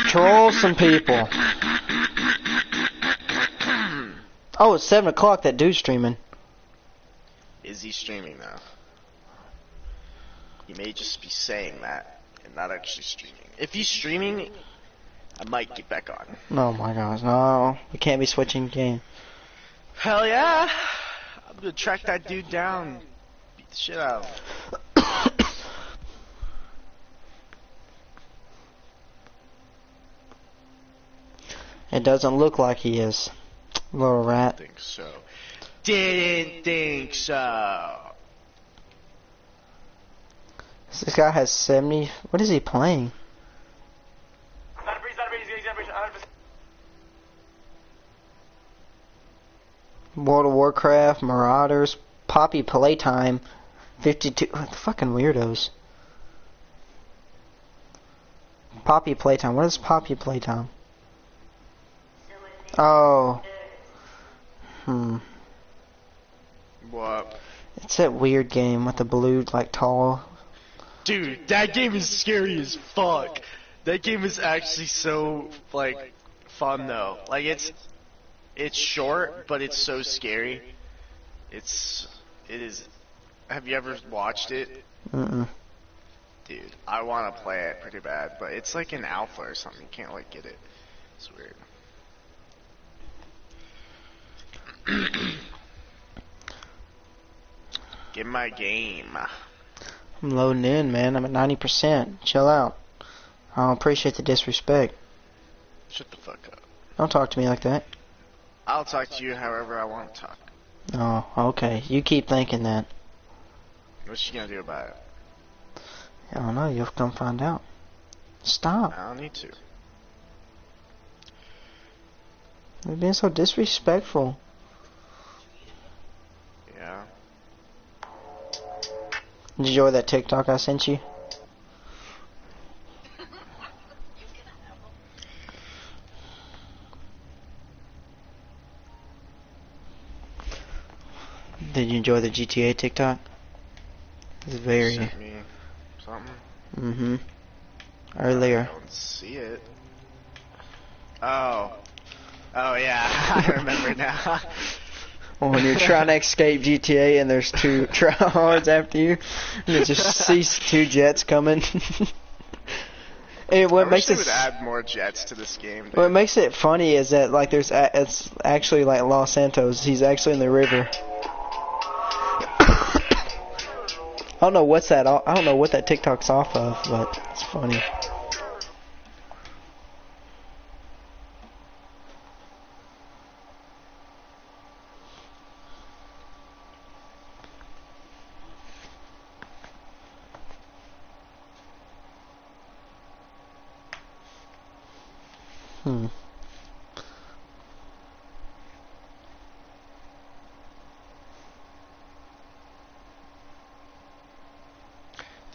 troll some people. Oh, it's 7 o'clock. That dude's streaming. Is he streaming though? He may just be saying that and not actually streaming. If he's streaming, I might get back on. Oh my gosh, no. We can't be switching game. Hell yeah! I'm gonna track that dude down. Beat the shit out of him. It doesn't look like he is. Little rat. Didn't think so. Didn't think so. This guy has 70. What is he playing? World of Warcraft, Marauders, Poppy Playtime, 52. What the fucking weirdos. Poppy Playtime. What is Poppy Playtime? Oh. What? It's that weird game with the blue, like, tall. Dude, that game is scary as fuck. That game is actually so, like, fun though. Like, it's short, but it's so scary. It is. Have you ever watched it? Mm-mm. Dude, I want to play it pretty bad, but it's like an alpha or something. You can't, like, get it. It's weird. Get my game. I'm loading in, man. I'm at 90%. Chill out. I don't appreciate the disrespect. Shut the fuck up. Don't talk to me like that. I'll talk to you however I want to talk. Oh, okay. You keep thinking that. What you gonna do about it? I don't know. You'll come find out. Stop. I don't need to. You're being so disrespectful. Yeah. Did you enjoy that TikTok I sent you? Did you enjoy the GTA TikTok? It's very... Sent me something? Mm-hmm. Earlier. I don't see it. Oh. Oh yeah, I remember now. When you're trying to escape GTA and there's 2 tryhards after you, you just see 2 jets coming. And what I makes wish it they would add more jets to this game. Dude. What makes it funny is that like it's actually like Los Santos. He's actually in the river. I don't know what's that. I don't know what that TikTok's off of, but it's funny.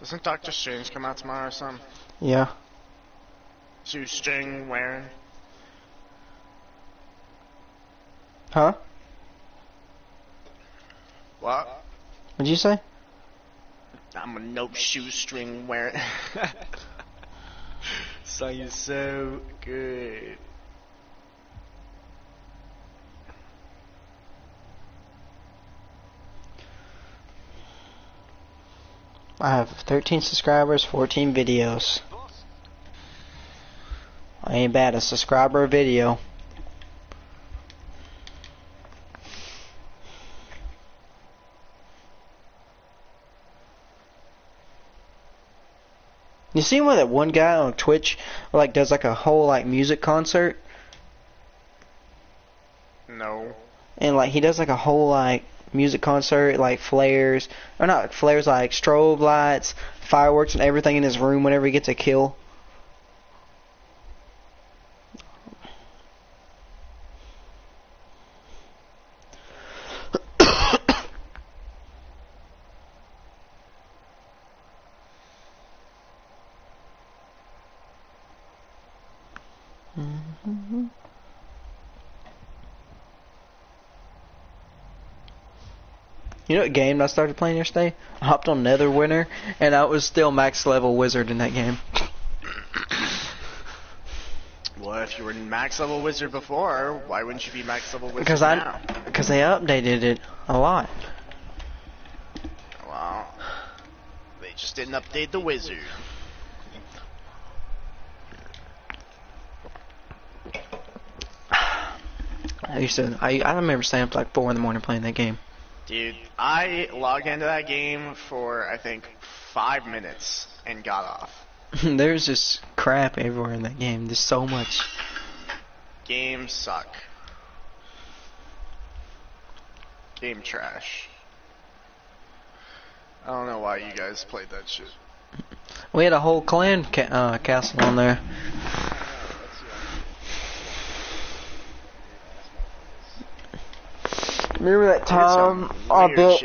Doesn't Doctor Strange come out tomorrow or something? Yeah. Shoestring wearing? Huh? What? What'd you say? I'm a no shoestring wearing. Song is so good. I have 13 subscribers, 14 videos. I ain't bad. A subscriber a video. You seen where that one guy on Twitch like does like a whole like music concert? No. And like he does like a whole like music concert, like flares, or not flares, like strobe lights, fireworks and everything in his room whenever he gets a kill. You know what game I started playing yesterday? I hopped on Netherwinter, and I was still max level wizard in that game. Well, if you were max level wizard before, why wouldn't you be max level wizard now? Because they updated it a lot. Well, they just didn't update the wizard. I remember staying up like 4 in the morning playing that game. Dude, I logged into that game for, I think, 5 minutes and got off. There's just crap everywhere in that game. There's so much. Games suck. Game trash. I don't know why you guys played that shit. We had a whole clan castle on there. Remember that time I built?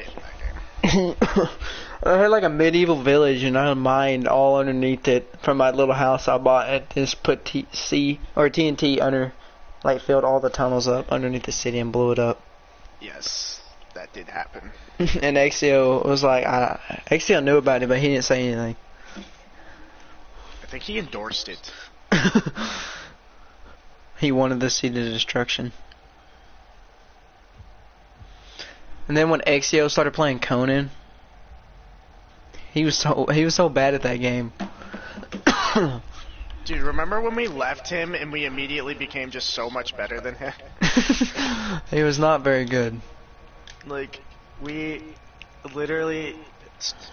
I had like a medieval village and I mined all underneath it from my little house I bought and just put TNT under, like filled all the tunnels up underneath the city and blew it up. Yes, that did happen. And Exio was like, Exio knew about it, but he didn't say anything. I think he endorsed it. He wanted to see the destruction. And then when Exio started playing Conan, he was so bad at that game. Dude, remember when we left him and we immediately became just so much better than him? He was not very good. Like, we literally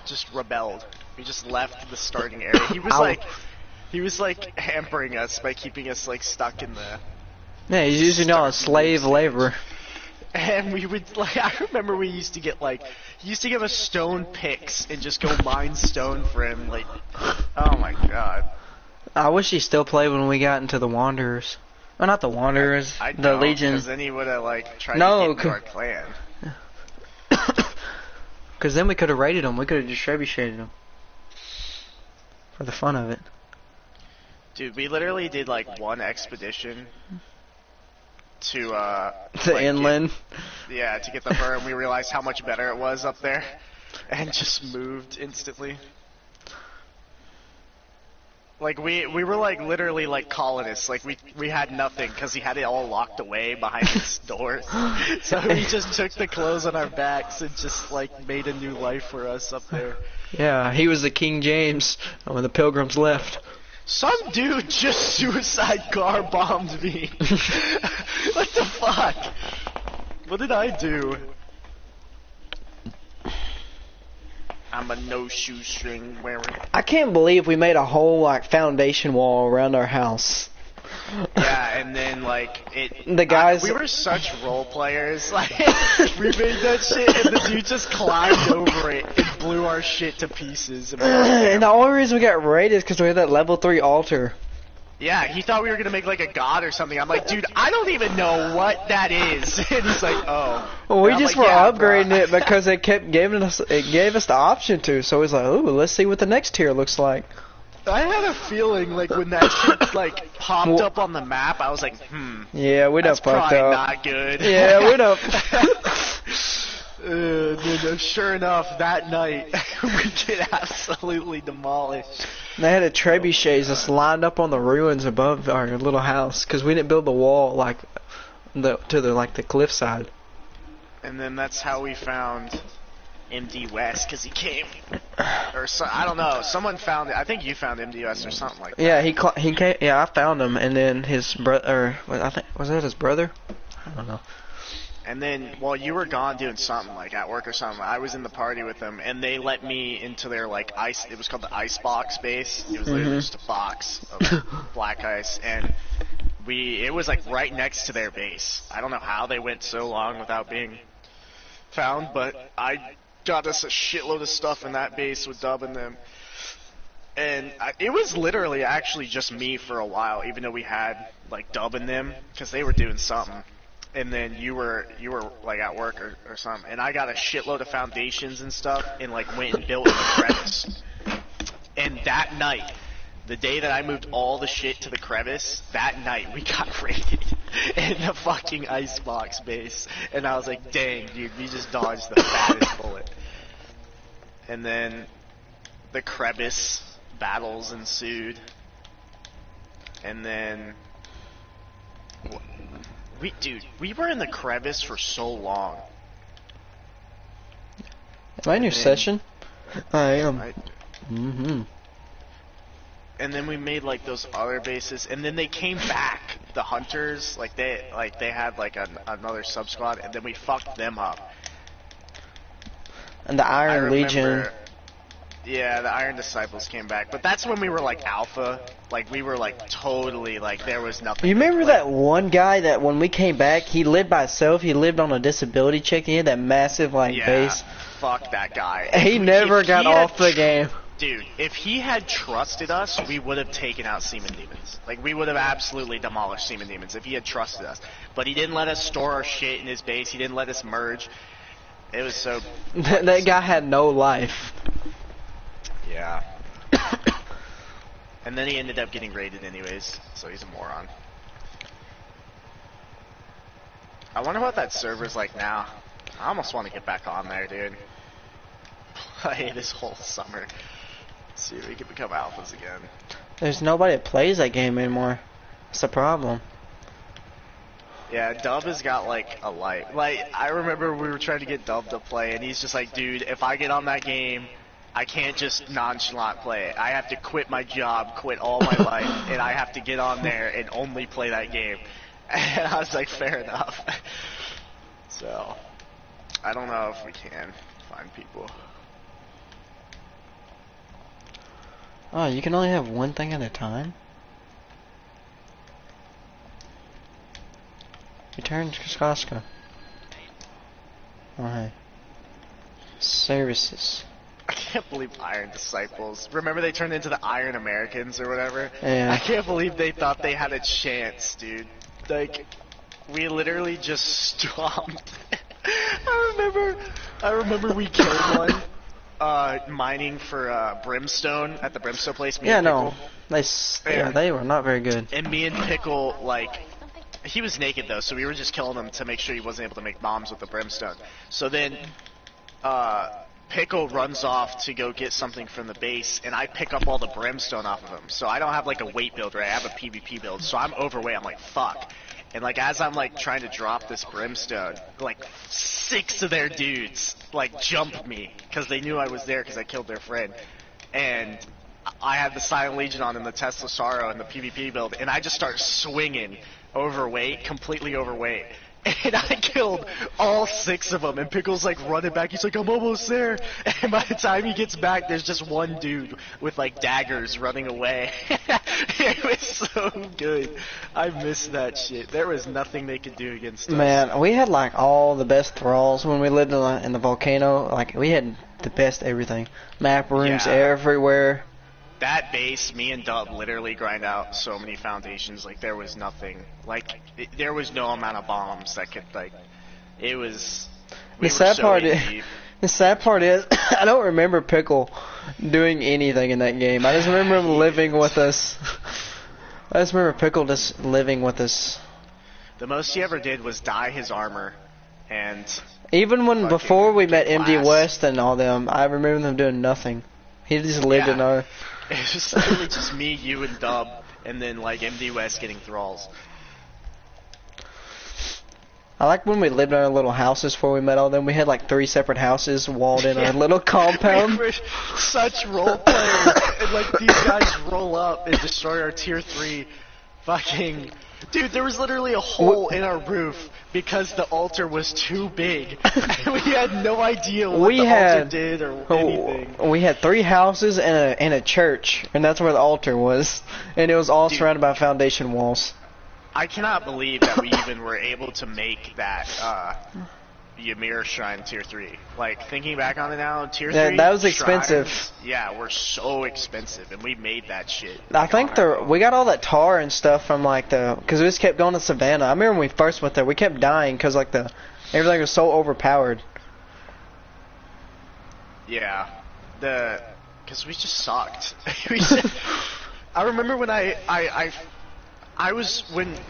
just rebelled. We just left the starting area. He was like hampering us by keeping us like stuck in the. Yeah, he's using all slave labor. And we would like, I remember we used to get like, he used to give us stone picks and just go mine stone for him. Like, oh my god. I wish he still played when we got into the Wanderers. Well, not the Wanderers, the Legion. Because then he would have like tried to get into our clan. Because then we could have raided him. We could have just trebucheted him. For the fun of it. Dude, we literally did like one expedition to like inland. To get the fur, and we realized how much better it was up there, and just moved instantly. Like we were like literally like colonists. Like we had nothing because he had it all locked away behind his doors. So he just took the clothes on our backs and just like made a new life for us up there. Yeah, he was the King James when the Pilgrims left. Some dude just suicide car bombed me. What the fuck? What did I do? I'm a no shoestring wearing. I can't believe we made a whole like foundation wall around our house. Yeah, and then like the guys. We were such role players. Like we made that shit, and the dude just climbed over it and blew our shit to pieces. And the only reason we got raided is because we had that level 3 altar. Yeah, he thought we were gonna make like a god or something. I'm like, dude, I don't even know what that is. And he's like, oh. Well, we just were upgrading it because it kept giving us. It gave us the option to. So he's like, ooh, let's see what the next tier looks like. I had a feeling like when that shit like popped up on the map, I was like, yeah, we done fucked up. Not good. Yeah, we done. Sure enough, that night we get absolutely demolished. They had a trebuchet just lined up on the ruins above our little house because we didn't build the wall like the cliffside. And then that's how we found MD West because he came, or so, I don't know. Someone found it. I think you found MD West or something like that. Yeah, he came. Yeah, I found him, and then his brother. I think was that his brother? I don't know. And then while you were gone doing something like at work or something, I was in the party with them, and they let me into their like ice. It was called the Icebox base. It was literally just a box of black ice, and it was like right next to their base. I don't know how they went so long without being found, but I got us a shitload of stuff in that base with Dub and them. And it was literally actually just me for a while, even though we had like Dub and them, because they were doing something. And then you were like at work or something. And I got a shitload of foundations and stuff and like went and built in the crevice. And that night, the day that I moved all the shit to the crevice, that night we got raided in the fucking Icebox base. And I was like, dang, dude, we just dodged the fattest bullet. And then the crevice battles ensued. And then We were in the crevice for so long. Am I in your session? I am. And then we made like those other bases, and then they came back. The hunters, they had like another sub squad, and then we fucked them up. And the Iron Legion. Yeah, the Iron Disciples came back, but that's when we were like alpha. Like we were like totally like there was nothing. You remember that one guy that when we came back, he lived by himself. He lived on a disability check. He had that massive base. Fuck that guy. He never got off the game. Dude, if he had trusted us, we would have taken out Seaman Demons. Like, we would have absolutely demolished Seaman Demons if he had trusted us. But he didn't let us store our shit in his base. He didn't let us merge. It was so... that guy had no life. Yeah. And then he ended up getting raided anyways, so he's a moron. I wonder what that server's like now. I almost want to get back on there, dude. Play this whole summer. See if we can become alphas again. There's nobody that plays that game anymore. That's the problem. Yeah, Dub has got like a life. Like, I remember we were trying to get Dub to play, and he's just like, dude, if I get on that game, I can't just nonchalant play it. I have to quit my job, quit all my life, and I have to get on there and only play that game. And I was like, fair enough. So, I don't know if we can find people. Oh, you can only have one thing at a time? Return to Skaska. Alright. Services. I can't believe Iron Disciples. Remember they turned into the Iron Americans or whatever? Yeah. I can't believe they thought they had a chance, dude. Like, we literally just stomped. I remember we killed one. Mining for Brimstone at the Brimstone place. Me and Pickle. They were not very good. And me and Pickle, he was naked though, so we were just killing him to make sure he wasn't able to make bombs with the Brimstone. So then, Pickle runs off to go get something from the base, and I pick up all the Brimstone off of him. So I don't have like a weight build, right? I have a PvP build, so I'm overweight. I'm like, fuck. And like as I'm like trying to drop this Brimstone, like 6 of their dudes like jump me because they knew I was there because I killed their friend. And I had the Silent Legion on and the Tesla Sorrow and the PvP build, and I just start swinging overweight, completely overweight. And I killed all 6 of them, and Pickle's like running back. He's like, I'm almost there. And by the time he gets back, there's just one dude with like daggers running away. It was so good. I miss that shit. There was nothing they could do against us. Man, we had like all the best thralls when we lived in the volcano. Like, we had the best everything. Map rooms everywhere. That base, me and Dub literally grind out so many foundations. Like, there was nothing. Like, there was no amount of bombs that could, like, it was... The sad part is, I don't remember Pickle doing anything in that game. I just remember him living with us. I just remember Pickle just living with us. The most he ever did was dye his armor, and... Even when, before we met MD West and all them, I remember them doing nothing. He just lived in our... It was literally just me, you, and Dub, and then like MD West getting thralls. I like when we lived in our little houses before we met all them. We had like 3 separate houses walled in our little compound. We were such role players, and like these guys roll up and destroy our tier 3 fucking... Dude, there was literally a hole in our roof because the altar was too big. We had no idea what the altar did or anything. We had 3 houses and a church, and that's where the altar was. And it was all surrounded by foundation walls. I cannot believe that we even were able to make that Ymir Shrine tier 3. Like, thinking back on it now, tier 3 that was expensive. Shrines, were so expensive, and we made that shit. I think we got all that tar and stuff from like because we just kept going to Savannah. I remember when we first went there, we kept dying because like everything was so overpowered. Yeah, because we just sucked. I remember when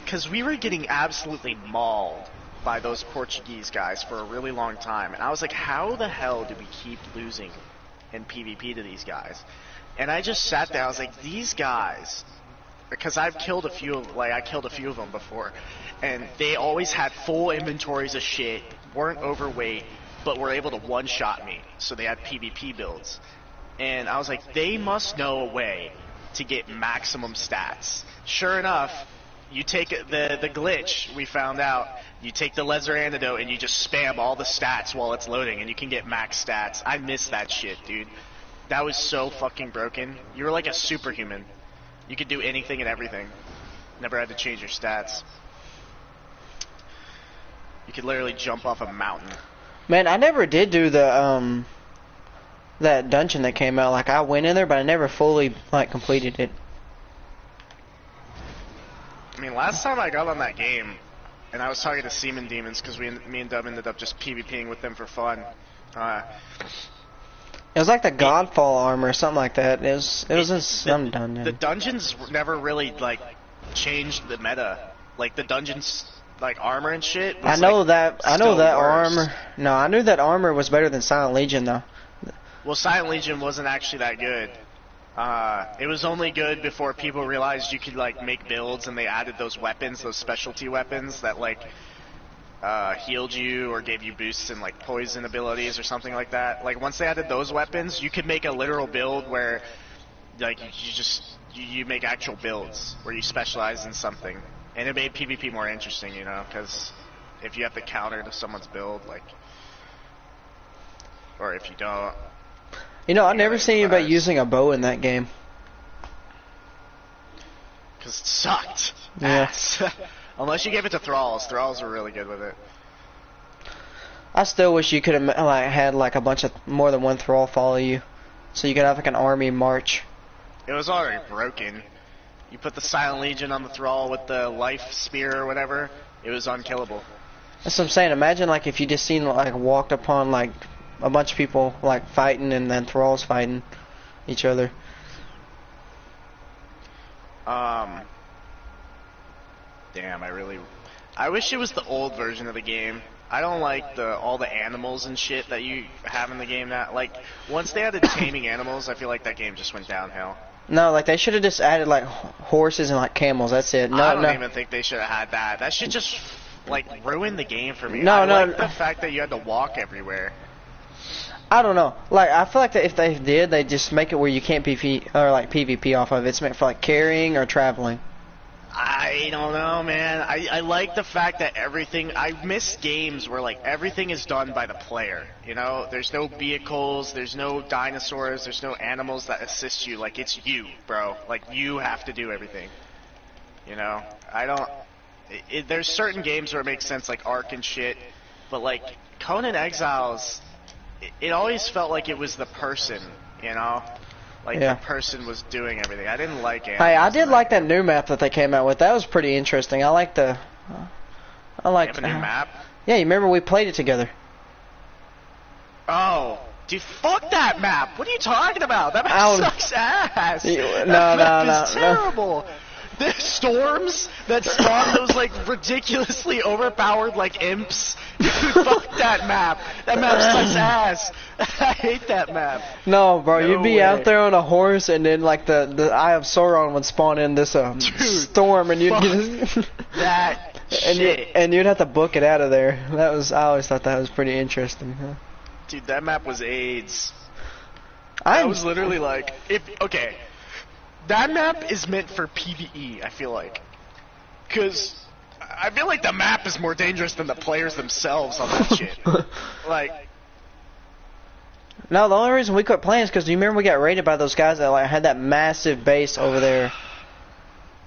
because we were getting absolutely mauled by those Portuguese guys for a really long time, and I was like, how the hell do we keep losing in PvP to these guys? And I just sat there, I was like, these guys because I've killed a few of them before, and they always had full inventories of shit, weren't overweight, but were able to one-shot me. So they had PvP builds, and I was like, they must know a way to get maximum stats. Sure enough, you take the glitch we found out. You take the lesser antidote and you just spam all the stats while it's loading, and you can get max stats. I miss that shit, dude. That was so fucking broken. You were like a superhuman. You could do anything and everything. Never had to change your stats. You could literally jump off a mountain. Man, I never did do the that dungeon that came out. Like, I went in there, but I never fully like completed it. I mean, last time I got on that game, and I was talking to Seaman Demons, because me and Dub ended up just PvPing with them for fun. It was like the Godfall armor or something like that. It was in some dungeon. The dungeons never really like changed the meta. Like the dungeons, like armor and shit. I know that armor. No, I knew that armor was better than Silent Legion though. Well, Silent Legion wasn't actually that good. It was only good before people realized you could like make builds, and they added those weapons, those specialty weapons that like healed you or gave you boosts in like poison abilities or something like that. Like once they added those weapons, you could make a literal build where like you make actual builds where you specialize in something, and it made PvP more interesting, you know, because if you have to counter to someone's build, like, or if you don't. You know, I've never seen anybody using a bow in that game. Because it sucked. Yeah. Unless you gave it to Thralls. Thralls were really good with it. I still wish you could have like had like a bunch of more than one Thrall follow you, so you could have like an army march. It was already broken. You put the Silent Legion on the Thrall with the life spear or whatever, it was unkillable. That's what I'm saying. Imagine like if you just seen like walked upon like a bunch of people like fighting, and then Thralls fighting each other. Damn, I wish it was the old version of the game. I don't like all the animals and shit that you have in the game now. Like, once they added taming animals, I feel like that game just went downhill. No, like they should have just added like horses and like camels. That's it. No, I don't even think they should have had that. That should just like ruin the game for me. I like the fact that you had to walk everywhere. I don't know. Like, I feel like that if they did, they'd just make it where you can't PvP or like PvP off of it. It's meant for like carrying or traveling. I don't know, man. I like the fact that I miss games where like everything is done by the player. You know, there's no vehicles, there's no dinosaurs, there's no animals that assist you. Like, it's you, bro. Like, you have to do everything. You know, there's certain games where it makes sense, like Ark and shit, but like Conan Exiles, it always felt like it was the person, you know? Like, the person was doing everything. I didn't like it. Hey, I did like that new map that they came out with. That was pretty interesting. I like They have a new map? Yeah, you remember we played it together. Oh, dude, fuck that map. What are you talking about? That map sucks ass. That map is terrible. The storms that spawn those like ridiculously overpowered like imps. Dude, fuck that map. That map sucks ass. I hate that map. No, bro, you'd be out there on a horse, and then like the Eye of Sauron would spawn in this storm, and you'd get that shit. And you'd have to book it out of there. I always thought that was pretty interesting. Huh? Dude, that map was AIDS. I was literally like, okay. That map is meant for PvE, I feel like. Because I feel like the map is more dangerous than the players themselves on that shit. Like... No, the only reason we quit playing is because do you remember we got raided by those guys that like had that massive base over there?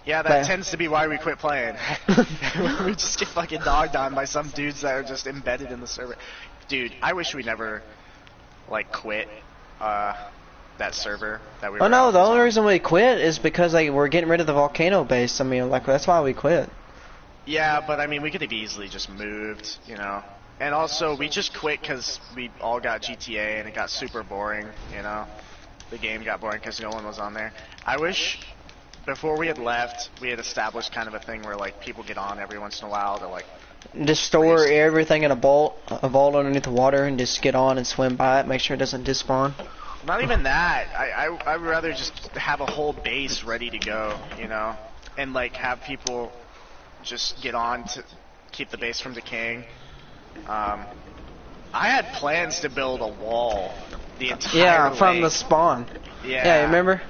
Yeah, that tends to be why we quit playing. We just get fucking dogged on by some dudes that are just embedded in the server. Dude, I wish we never, like, quit, that server that we were no, the only reason we quit is because like we're getting rid of the volcano base. I mean, like, that's why we quit. Yeah, but I mean, we could have easily just moved, you know. And also, we just quit because we all got GTA and it got super boring, you know. The game got boring because no one was on there. I wish before we had left, we had established kind of a thing where like people get on every once in a while to like just store everything in a vault underneath the water, and just get on and swim by it, make sure it doesn't despawn. Not even that. I'd rather just have a whole base ready to go, you know. and like have people just get on to keep the base from decaying. I had plans to build a wall the entire from way. the spawn. Yeah, you remember?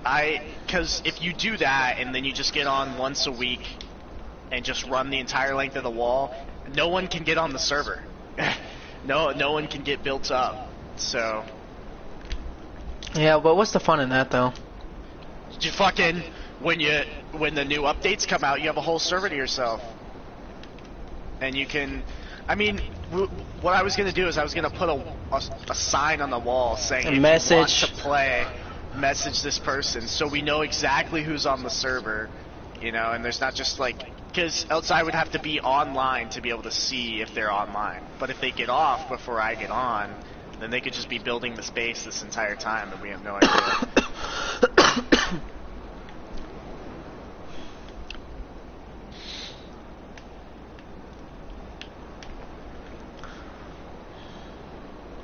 Because if you do that and then you just get on once a week and just run the entire length of the wall, no one can get on the server. No one can get built up. So Yeah, but what's the fun in that though? you fucking when the new updates come out, you have a whole server to yourself, and you can. I mean, what I was gonna do is I was gonna put a sign on the wall saying if you want to play, message this person, so we know exactly who's on the server, you know, and there's not just like, because else I would have to be online to be able to see if they're online. But if they get off before I get on, then they could just be building the space this entire time and we have no idea.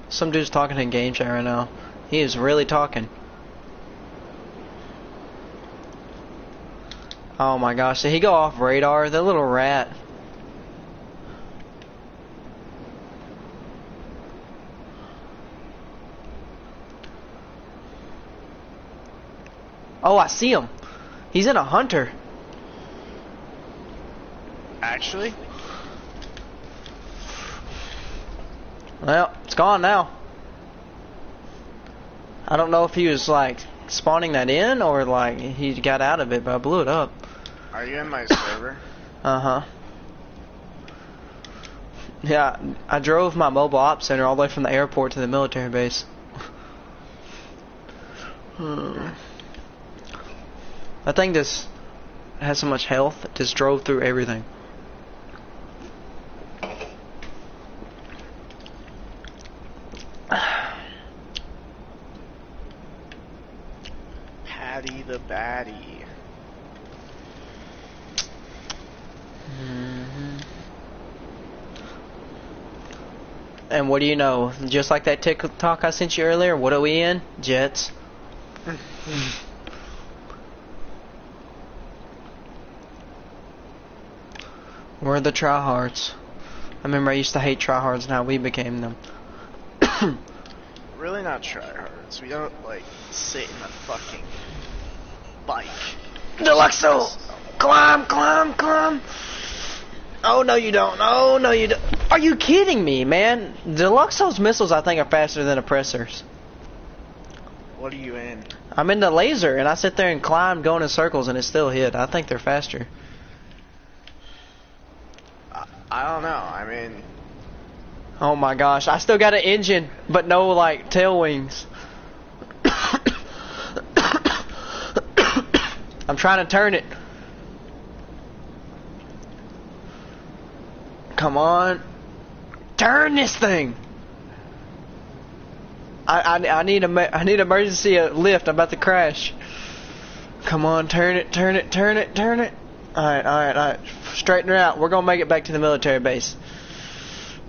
Some dude's talking in game chat right now. He is really talking. Oh my gosh, did he go off radar? The little rat. Oh, I see him. He's in a hunter. Actually? Well, it's gone now. I don't know if he was like spawning that in or like he got out of it, but I blew it up. Are you in my server? Uh-huh. Yeah, I drove my mobile ops center all the way from the airport to the military base. That thing just has so much health, it just drove through everything. Patty the baddie. And what do you know? Just like that TikTok I sent you earlier, what are we in? Jets. We're the tryhards. I remember I used to hate tryhards, now we became them. Really not tryhards. We don't like sit in a fucking bike. Deluxo! Climb, climb, climb! Oh no you don't. Oh no you don't. Are you kidding me, man? Deluxo's missiles I think are faster than oppressors. What are you in? I'm in the laser and I sit there and climb going in circles and it still hit. I think they're faster. I don't know. I mean, oh my gosh, I still got an engine, but no like tail wings. I'm trying to turn it. Come on, turn this thing. I need emergency lift. I'm about to crash. Come on, turn it, turn it, turn it, turn it. Alright. Straighten her out. We're gonna make it back to the military base.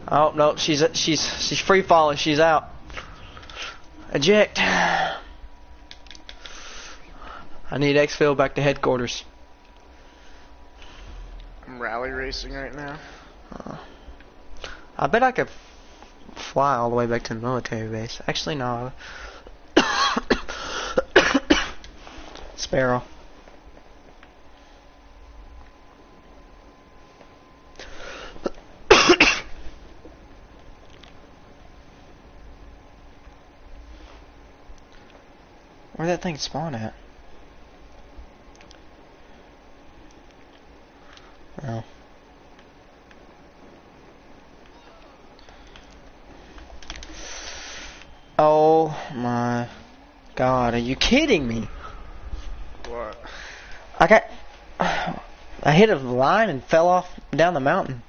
Oh no, she's free falling. She's out. Eject. I need exfil back to headquarters. I'm rally racing right now. I bet I could fly all the way back to the military base. Actually, no. Sparrow. Where'd that thing spawn at? Oh. Oh my god, are you kidding me? What? I hit a line and fell off down the mountain.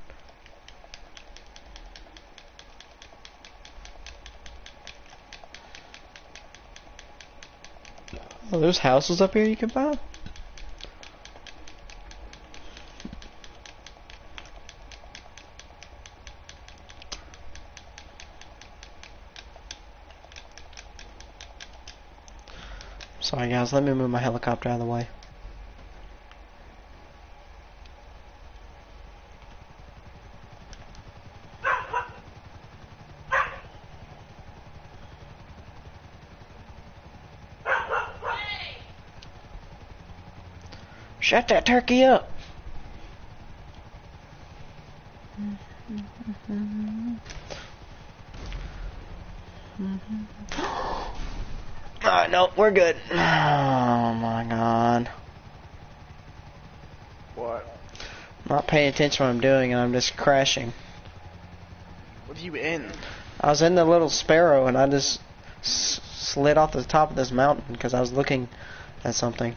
Oh, there's houses up here you can buy? Sorry guys, let me move my helicopter out of the way. Shut that turkey up. Alright, no, we're good. Oh my god. What? I'm not paying attention to what I'm doing and I'm just crashing. What are you in? I was in the little sparrow and I just slid off the top of this mountain because I was looking at something.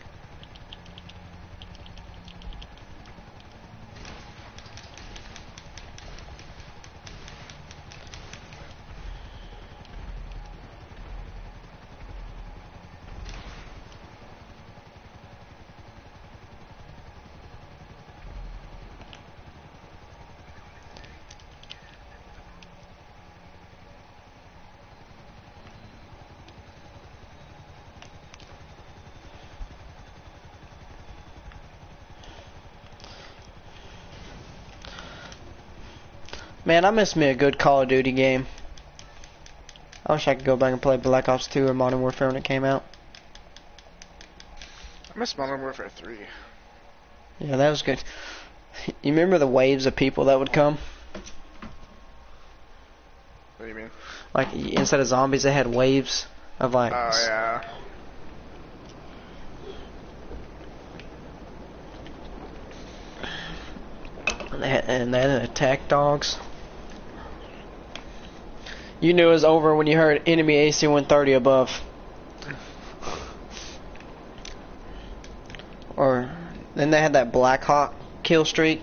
Man, I miss me a good Call of Duty game. I wish I could go back and play Black Ops 2 or Modern Warfare when it came out. I miss Modern Warfare 3. Yeah, that was good. You remember the waves of people that would come? What do you mean? Like, instead of zombies, they had waves of like... Oh, yeah. And they had attack dogs. You knew it was over when you heard enemy AC-130 above. Or then they had that Black Hawk kill streak,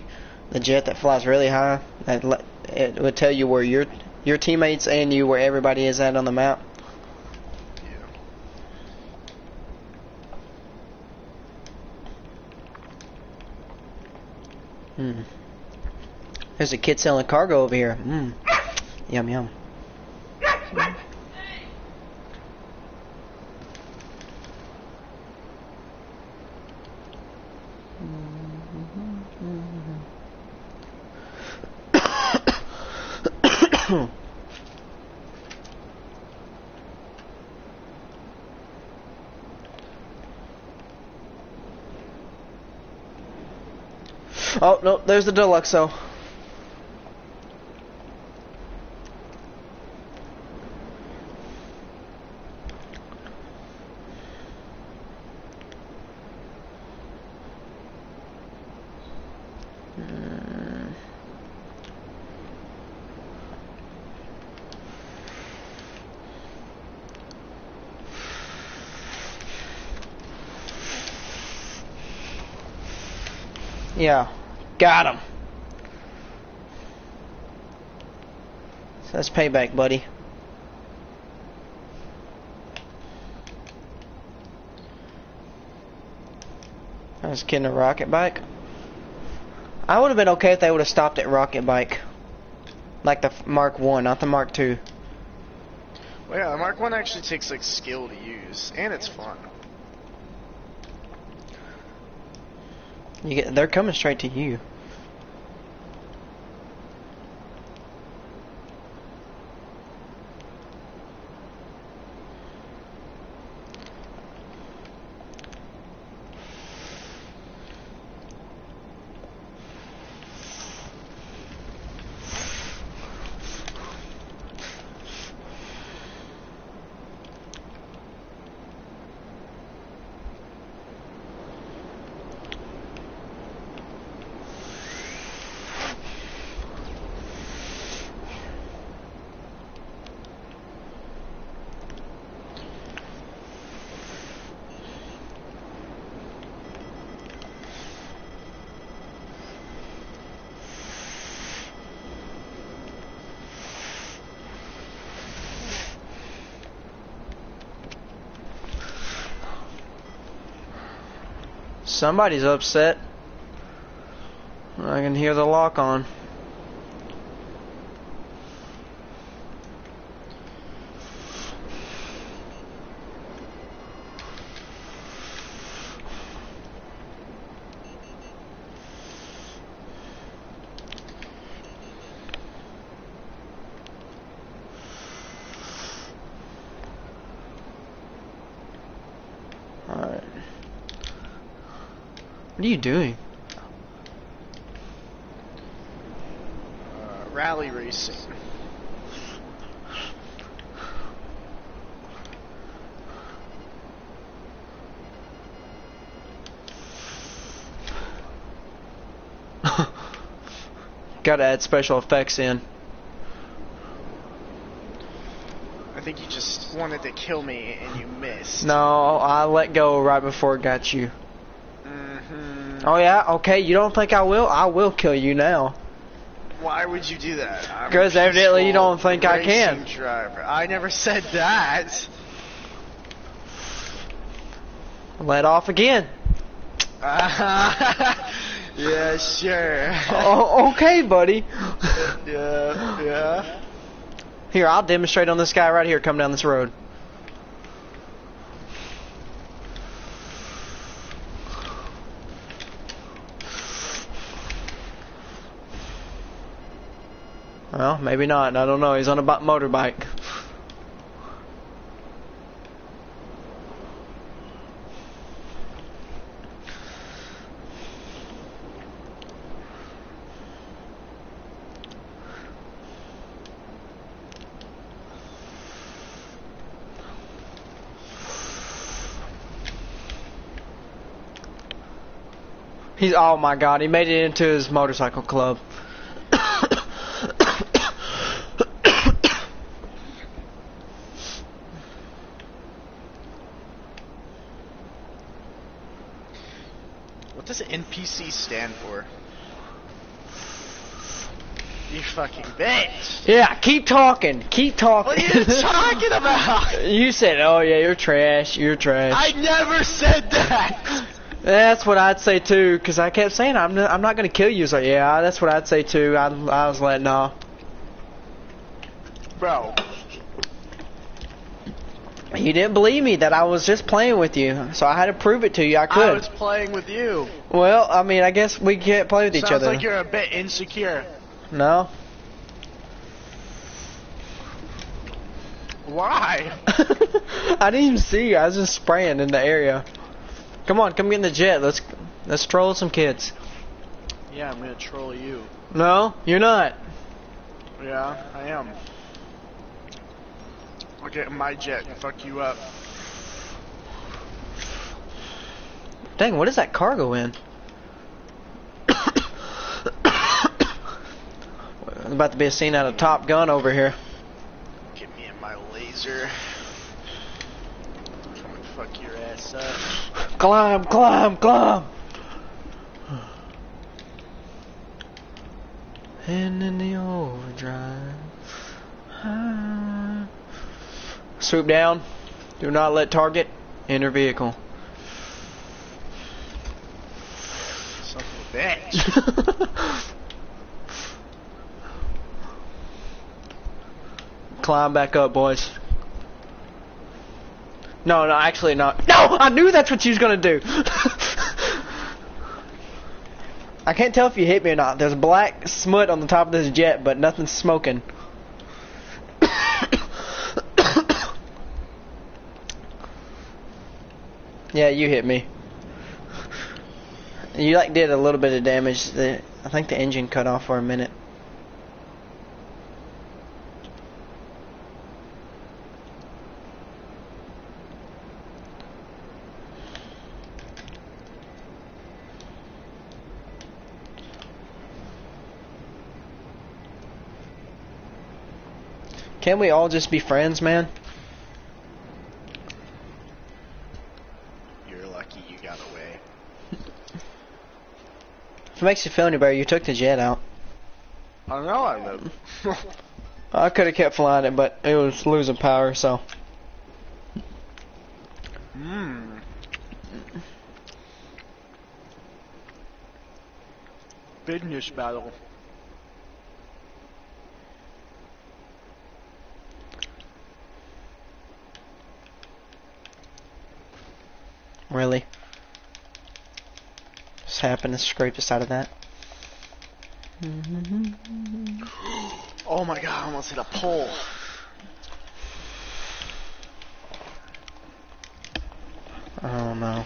the jet that flies really high. It would tell you where your teammates and you where everybody is at on the map. Yeah. There's a kid selling cargo over here. Yum yum. Oh no, there's the Deluxo. Yeah, got him. So that's payback, buddy. I was getting a rocket bike. I would have been okay if they would have stopped at rocket bike, like the Mark 1, not the Mark 2. Well, yeah, the Mark 1 actually takes like skill to use, and it's fun. They're coming straight to you. Somebody's upset. I can hear the lock on. What are you doing? Rally racing. Gotta add special effects in. I think you just wanted to kill me and you missed. No, I let go right before it got you. Oh yeah? Okay, you don't think I will? I will kill you now. Why would you do that? Because evidently you don't think I can. Driver. I never said that. Let off again. Yeah, sure. Oh, okay, buddy. Yeah. Here, I'll demonstrate on this guy right here coming down this road. Well, maybe not. I don't know. He's on a motorbike. Oh my god, he made it into his motorcycle club. What does NPC stand for? You fucking bitch. Yeah, keep talking. Keep talking. What are you talking about? You said, oh yeah, you're trash. You're trash. I never said that. That's what I'd say too, because I kept saying I'm not going to kill you. So yeah, that's what I'd say too. I was letting off. Bro. You didn't believe me that I was just playing with you, so I had to prove it to you. I could. I was playing with you. Well, I mean, I guess we can't play with each other. Sounds like you're a bit insecure. No. Why? I didn't even see you. I was just spraying in the area. Come on, come get in the jet. Let's troll some kids. Yeah, I'm gonna troll you. No, you're not. Yeah, I am. I'll get in my jet and fuck you up. Dang, what is that cargo in? About to be a scene out of Top Gun over here. Get me in my laser. Come and fuck your ass up. Climb, climb, climb. And in the overdrive. Swoop down. Do not let target. Enter vehicle. Son of a bitch. Climb back up, boys. No, actually not. No! I knew that's what you was gonna do! I can't tell if you hit me or not. There's black smut on the top of this jet, but nothing's smoking. Yeah, you hit me. You did a little bit of damage. I think the engine cut off for a minute. Can't we all just be friends, man? You're lucky you got away. If it makes you feel any better, you took the jet out. I know I know. I could have kept flying it, but it was losing power, so. Business battle. Really? Just happened to scrape the side of that. Oh my god, I almost hit a pole. Oh no.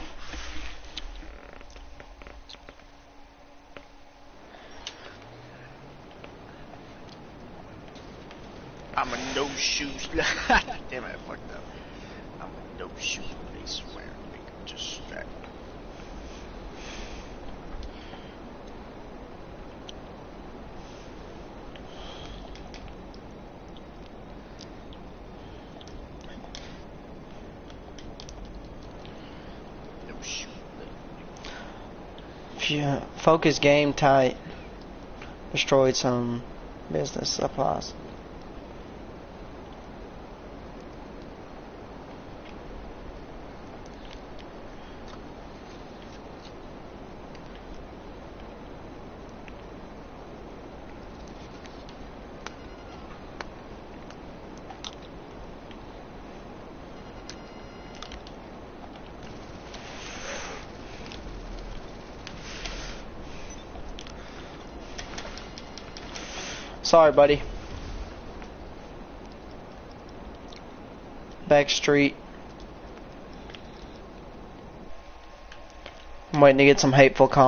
I'm a no shoes. Damn it, I fucked up. I'm a no shoes lace wearing nigga. Just that. No shoes. Yeah, focus game tight. Destroyed some business supplies. Sorry, buddy. Back street. I'm waiting to get some hateful comments.